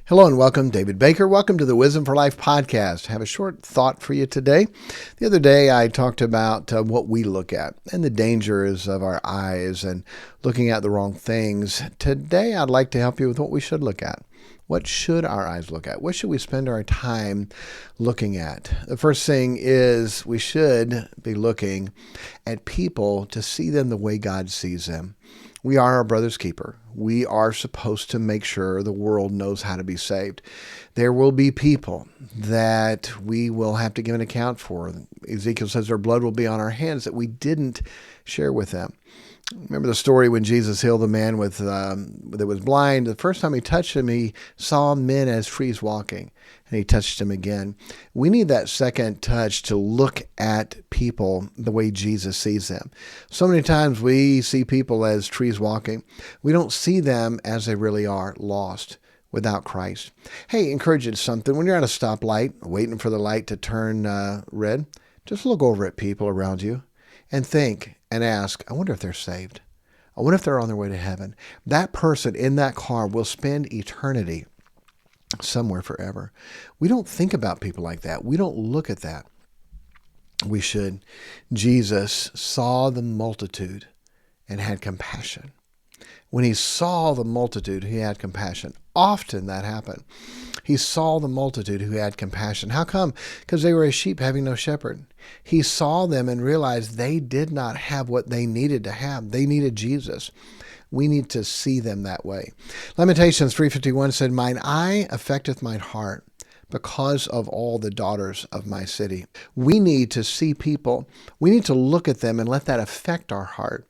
Hello and welcome, David Baker. Welcome to the Wisdom for Life podcast. I have a short thought for you today. The other day I talked about what we look at and the dangers of our eyes and looking at the wrong things. Today I'd like to help you with what we should look at. What should our eyes look at? What should we spend our time looking at? The first thing is we should be looking at people to see them the way God sees them. We are our brother's keeper. We are supposed to make sure the world knows how to be saved. There will be people that we will have to give an account for. Ezekiel says their blood will be on our hands that we didn't share with them. Remember the story when Jesus healed the man that was blind? The first time he touched him, he saw men as trees walking, and he touched him again. We need that second touch to look at people the way Jesus sees them. So many times we see people as trees walking. We don't see them as they really are, lost without Christ. Hey, encourage you to something. When you're at a stoplight, waiting for the light to turn red, just look over at people around you and think and ask, I wonder if they're saved. I wonder if they're on their way to heaven. That person in that car will spend eternity somewhere forever. We don't think about people like that. We don't look at that. We should. Jesus saw the multitude and had compassion. When he saw the multitude, he had compassion. Often that happened. He saw the multitude who had compassion. How come? Because they were as sheep having no shepherd. He saw them and realized they did not have what they needed to have. They needed Jesus. We need to see them that way. Lamentations 3:51 said, Mine eye affecteth mine heart because of all the daughters of my city. We need to see people. We need to look at them and let that affect our heart.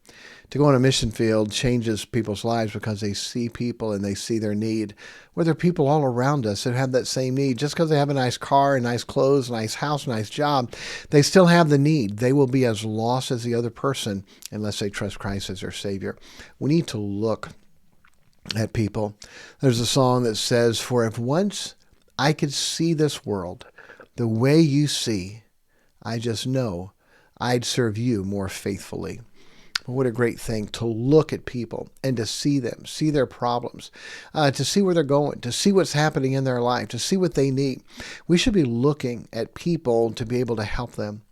To go on a mission field changes people's lives because they see people and they see their need. Where there are people all around us that have that same need. Just because they have a nice car, nice clothes, nice house, nice job, they still have the need. They will be as lost as the other person unless they trust Christ as their Savior. We need to look at people. There's a song that says, For if once I could see this world the way you see, I just know I'd serve you more faithfully. What a great thing to look at people and to see them, see their problems, to see where they're going, to see what's happening in their life, to see what they need. We should be looking at people to be able to help them.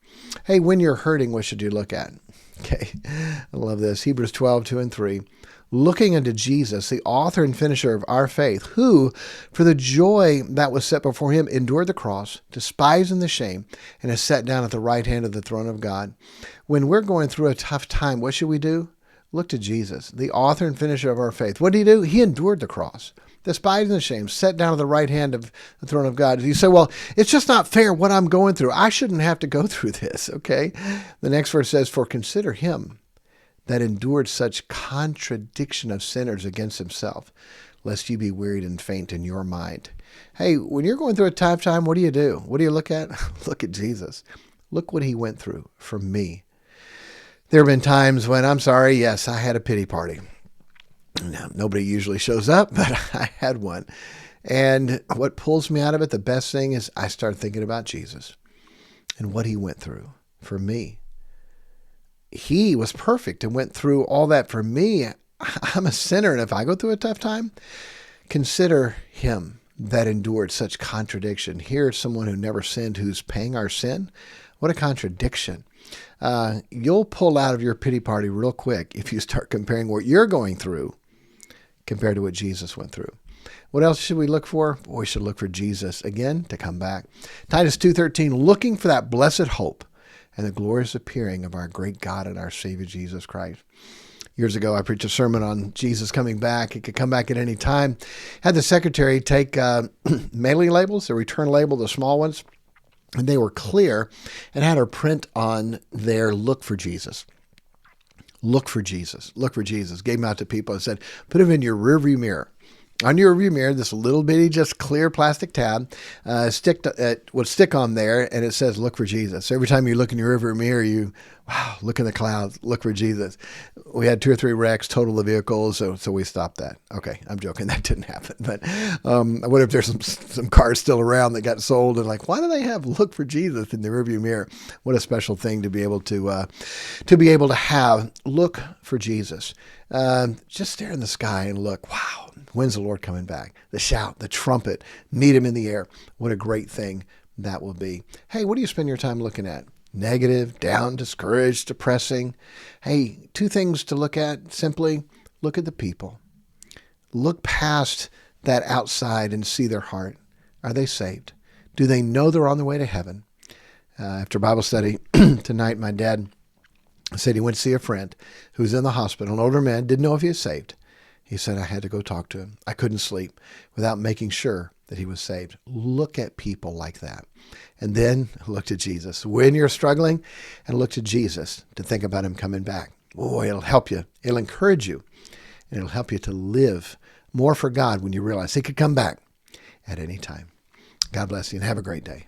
Hey, when you're hurting, what should you look at? Okay, I love this. Hebrews 12:2-3. Looking unto Jesus, the author and finisher of our faith, who, for the joy that was set before him, endured the cross, despising the shame, and is set down at the right hand of the throne of God. When we're going through a tough time, what should we do? Look to Jesus, the author and finisher of our faith. What did he do? He endured the cross, despising the shame, set down at the right hand of the throne of God. You say, well, it's just not fair what I'm going through. I shouldn't have to go through this, okay? The next verse says, For consider him that endured such contradiction of sinners against himself, lest you be wearied and faint in your mind. Hey, when you're going through a tough time, what do you do? What do you look at? Look at Jesus. Look what he went through for me. There have been times when, I'm sorry, yes, I had a pity party. Now, nobody usually shows up, but I had one. And what pulls me out of it, the best thing is I start thinking about Jesus and what he went through for me. He was perfect and went through all that for me. I'm a sinner, and if I go through a tough time, consider him that endured such contradiction. Here's someone who never sinned who's paying our sin. What a contradiction. You'll pull out of your pity party real quick if you start comparing what you're going through compared to what Jesus went through. What else should we look for? We should look for Jesus again to come back. Titus 2:13, looking for that blessed hope and the glorious appearing of our great God and our Savior, Jesus Christ. Years ago, I preached a sermon on Jesus coming back. He could come back at any time. Had the secretary take mailing labels, the return label, the small ones, and they were clear, and had her print on their look for Jesus. Look for Jesus. Look for Jesus. Gave them out to people and said, put them in your rearview mirror. On your rearview mirror, this little bitty, just clear plastic tab would stick on there, and it says, look for Jesus. So every time you look in your rearview mirror, wow, look in the clouds, look for Jesus. We had 2 or 3 wrecks, total the vehicles, so we stopped that. Okay, I'm joking, that didn't happen. But I wonder if there's some cars still around that got sold, and like, why do they have look for Jesus in the rearview mirror? What a special thing to be able to have. Look for Jesus. Just stare in the sky and look, wow. When's the Lord coming back? The shout, the trumpet, meet him in the air. What a great thing that will be. Hey, what do you spend your time looking at? Negative, down, discouraged, depressing? Hey, two things to look at. Simply look at the people. Look past that outside and see their heart. Are they saved? Do they know they're on their way to heaven? After Bible study tonight, my dad said he went to see a friend who was in the hospital, an older man, didn't know if he was saved. He said, I had to go talk to him. I couldn't sleep without making sure that he was saved. Look at people like that. And then look to Jesus. When you're struggling, and look to Jesus to think about him coming back. Boy, it'll help you. It'll encourage you. And it'll help you to live more for God when you realize he could come back at any time. God bless you and have a great day.